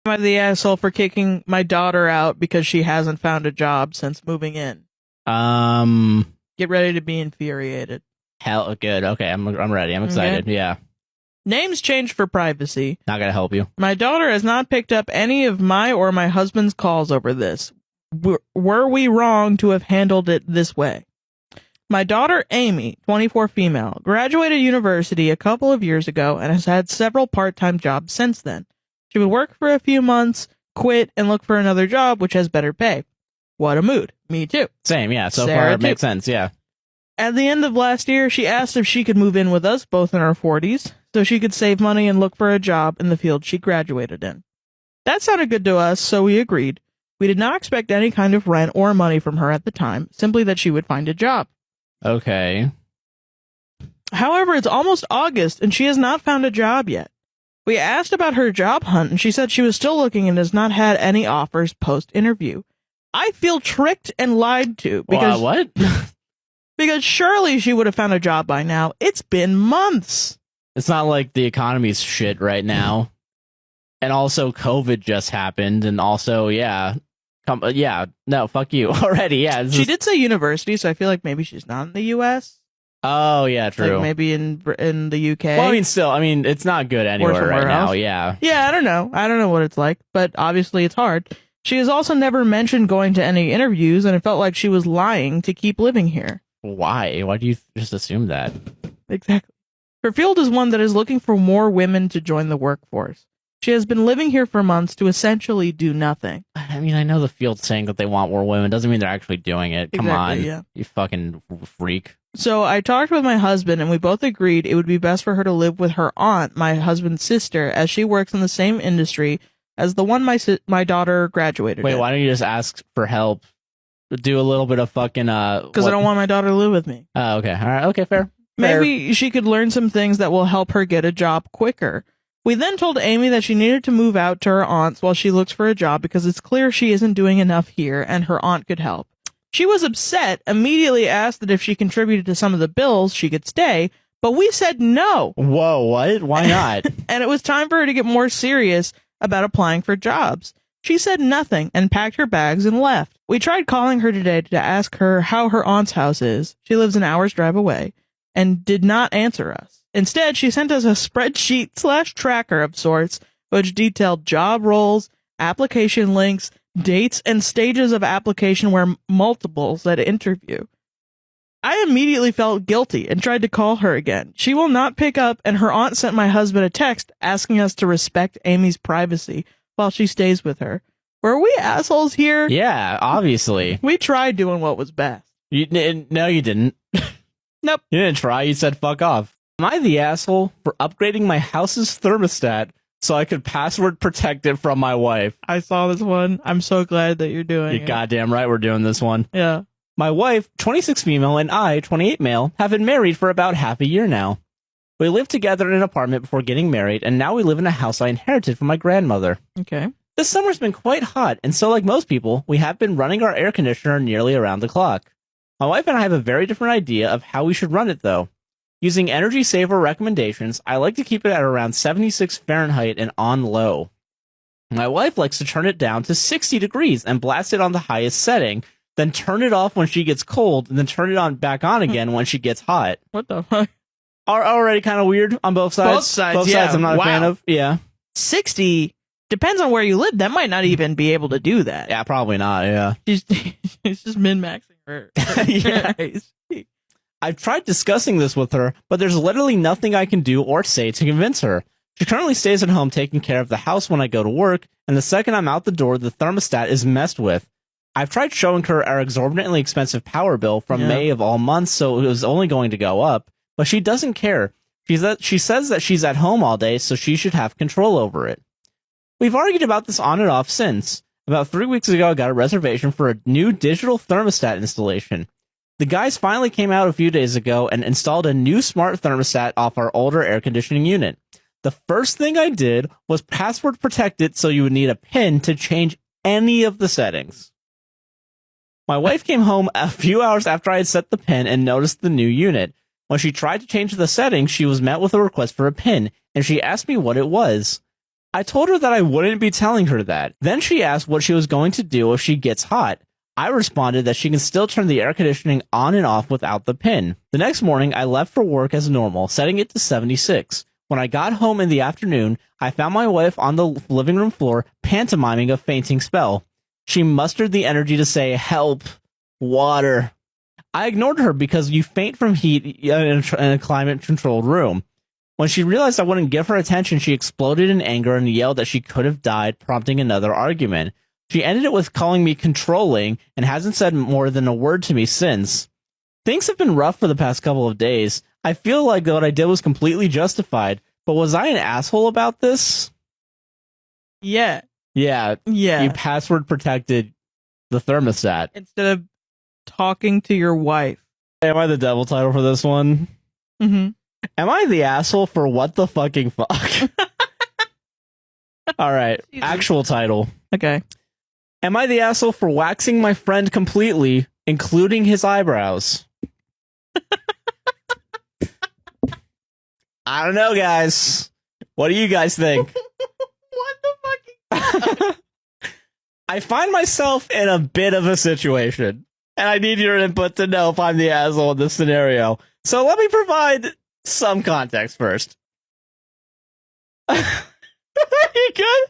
Am I the asshole for kicking my daughter out because she hasn't found a job since moving in? Get ready to be infuriated. Hell, good. Okay, I'm ready. I'm excited. Okay. Yeah. Names changed for privacy. Not gonna help you. My daughter has not picked up any of my or my husband's calls over this. Were we wrong to have handled it this way? My daughter, Amy, 24 female, graduated university a couple of years ago and has had several part-time jobs since then. She would work for a few months, quit, and look for another job which has better pay. What a mood. Me too. Same, yeah. So Sarah far, it too. makes sense, yeah. At the end of last year, she asked if she could move in with us, both in our 40s, so she could save money and look for a job in the field she graduated in. That sounded good to us, so we agreed. We did not expect any kind of rent or money from her at the time, simply that she would find a job. Okay. However, it's almost August, and she has not found a job yet. We asked about her job hunt, and she said she was still looking and has not had any offers post-interview. I feel tricked and lied to. Because what? Because surely she would have found a job by now. It's been months. It's not like the economy's shit right now. And also, COVID just happened, and also, no, fuck you already. Yeah, she did say university, so I feel like maybe she's not in the U.S. Oh yeah, true. Like maybe in the UK. Well, I mean, it's not good anywhere right now. Yeah. Yeah, I don't know what it's like, but obviously it's hard. She has also never mentioned going to any interviews, and it felt like she was lying to keep living here. Why? Why do you just assume that? Exactly. Her field is one that is looking for more women to join the workforce. She has been living here for months to essentially do nothing. I mean, I know the field's saying that they want more women. Doesn't mean they're actually doing it. Come on. Yeah. You fucking freak. So I talked with my husband, and we both agreed it would be best for her to live with her aunt, my husband's sister, as she works in the same industry as the one my daughter graduated in. Wait, why don't you just ask for help? Do a little bit of fucking... Because I don't want my daughter to live with me. Oh, okay. All right. Okay, fair. Maybe she could learn some things that will help her get a job quicker. We then told Amy that she needed to move out to her aunt's while she looks for a job because it's clear she isn't doing enough here and her aunt could help. She was upset, immediately asked that if she contributed to some of the bills, she could stay, but we said no. Whoa, what? Why not? And it was time for her to get more serious about applying for jobs. She said nothing and packed her bags and left. We tried calling her today to ask her how her aunt's house is. She lives an hour's drive away and did not answer us. Instead, she sent us a spreadsheet/tracker of sorts, which detailed job roles, application links, dates, and stages of application where multiples at interview. I immediately felt guilty and tried to call her again. She will not pick up, and her aunt sent my husband a text asking us to respect Amy's privacy while she stays with her. Were we assholes here? Yeah, obviously. We tried doing what was best. No, you didn't. Nope. You didn't try. You said fuck off. Am I the asshole for upgrading my house's thermostat so I could password protect it from my wife? I saw this one. I'm so glad that you're doing it. You're goddamn right we're doing this one. Yeah. My wife, 26 female, and I, 28 male, have been married for about half a year now. We lived together in an apartment before getting married, and now we live in a house I inherited from my grandmother. Okay. This summer's been quite hot, and so like most people, we have been running our air conditioner nearly around the clock. My wife and I have a very different idea of how we should run it, though. Using energy saver recommendations, I like to keep it at around 76 Fahrenheit and on low. My wife likes to turn it down to 60 degrees and blast it on the highest setting, then turn it off when she gets cold, and then turn it back on again when she gets hot. What the fuck? Are already kind of weird on both sides. Both sides, I'm not a fan of. Yeah. 60 depends on where you live. That might not even be able to do that. Yeah, probably not. Yeah. She's just min-maxing her. Yeah. I've tried discussing this with her, but there's literally nothing I can do or say to convince her. She currently stays at home taking care of the house when I go to work, and the second I'm out the door, the thermostat is messed with. I've tried showing her our exorbitantly expensive power bill from May of all months, so it was only going to go up, but she doesn't care. She says that she's at home all day, so she should have control over it. We've argued about this on and off since. About 3 weeks ago, I got a reservation for a new digital thermostat installation. The guys finally came out a few days ago and installed a new smart thermostat off our older air conditioning unit. The first thing I did was password protect it, so you would need a PIN to change any of the settings. My wife came home a few hours after I had set the PIN and noticed the new unit. When she tried to change the settings, she was met with a request for a PIN, and she asked me what it was. I told her that I wouldn't be telling her that. Then she asked what she was going to do if she gets hot. I responded that she can still turn the air conditioning on and off without the pin. The next morning, I left for work as normal, setting it to 76. When I got home in the afternoon, I found my wife on the living room floor pantomiming a fainting spell. She mustered the energy to say, "Help, water." I ignored her because you faint from heat in a climate-controlled room. When she realized I wouldn't give her attention, she exploded in anger and yelled that she could have died, prompting another argument. She ended it with calling me controlling and hasn't said more than a word to me since. Things have been rough for the past couple of days. I feel like what I did was completely justified, but was I an asshole about this? Yeah. Yeah. You password protected the thermostat. Instead of talking to your wife. Am I the devil title for this one? Mm-hmm. Am I the asshole for what the fucking fuck? All right. Actual title. Okay. Am I the asshole for waxing my friend completely, including his eyebrows? I don't know, guys. What do you guys think? What the fuck? I find myself in a bit of a situation, and I need your input to know if I'm the asshole in this scenario. So let me provide some context first. Are you good?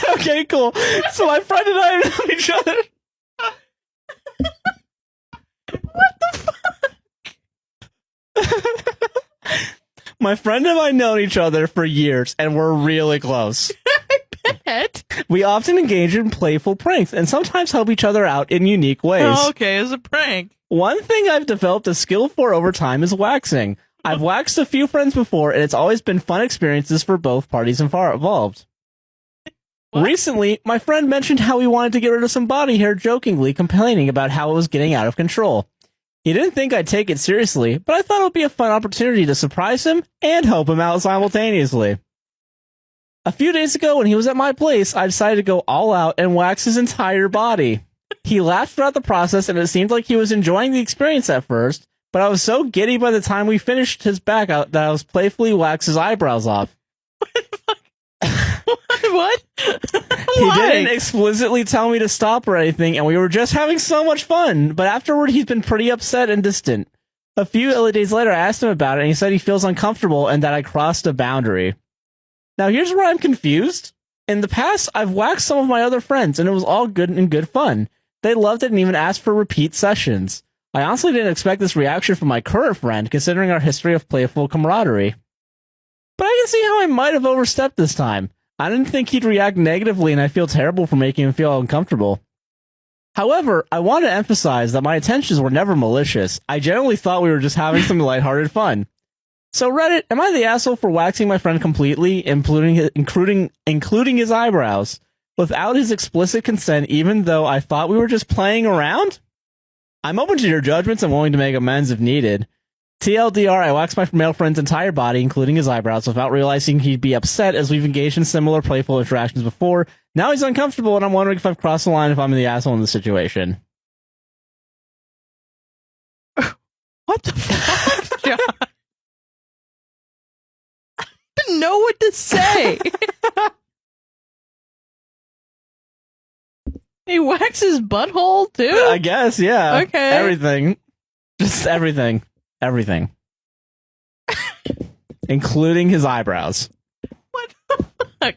Okay, cool. So my friend and I have known each other. What the fuck? My friend and I known each other for years, and we're really close. I bet. We often engage in playful pranks, and sometimes help each other out in unique ways. Oh, okay, it's a prank. One thing I've developed a skill for over time is waxing. I've waxed a few friends before, and it's always been fun experiences for both parties involved. What? Recently, my friend mentioned how he wanted to get rid of some body hair, jokingly complaining about how it was getting out of control. He didn't think I'd take it seriously, but I thought it would be a fun opportunity to surprise him and help him out simultaneously. A few days ago, when he was at my place, I decided to go all out and wax his entire body. He laughed throughout the process, and it seemed like he was enjoying the experience at first, but I was so giddy by the time we finished his back out that I was playfully waxed his eyebrows off. What? He didn't explicitly tell me to stop or anything, and we were just having so much fun, but afterward he's been pretty upset and distant. A few days later I asked him about it, and he said he feels uncomfortable and that I crossed a boundary. Now here's where I'm confused. In the past, I've waxed some of my other friends, and it was all good and good fun. They loved it and even asked for repeat sessions. I honestly didn't expect this reaction from my current friend, considering our history of playful camaraderie. But I can see how I might have overstepped this time. I didn't think he'd react negatively, and I feel terrible for making him feel uncomfortable. However, I want to emphasize that my intentions were never malicious. I generally thought we were just having some lighthearted fun. So Reddit, am I the asshole for waxing my friend completely, including his eyebrows, without his explicit consent, even though I thought we were just playing around? I'm open to your judgments and willing to make amends if needed. TLDR, I waxed my male friend's entire body, including his eyebrows, without realizing he'd be upset, as we've engaged in similar playful interactions before. Now he's uncomfortable, and I'm wondering if I've crossed the line, if I'm the asshole in this situation. What the fuck, John? I didn't know what to say. He waxes his butthole, too? I guess, yeah. Okay. Everything. Just everything. Everything. Including his eyebrows. What the fuck?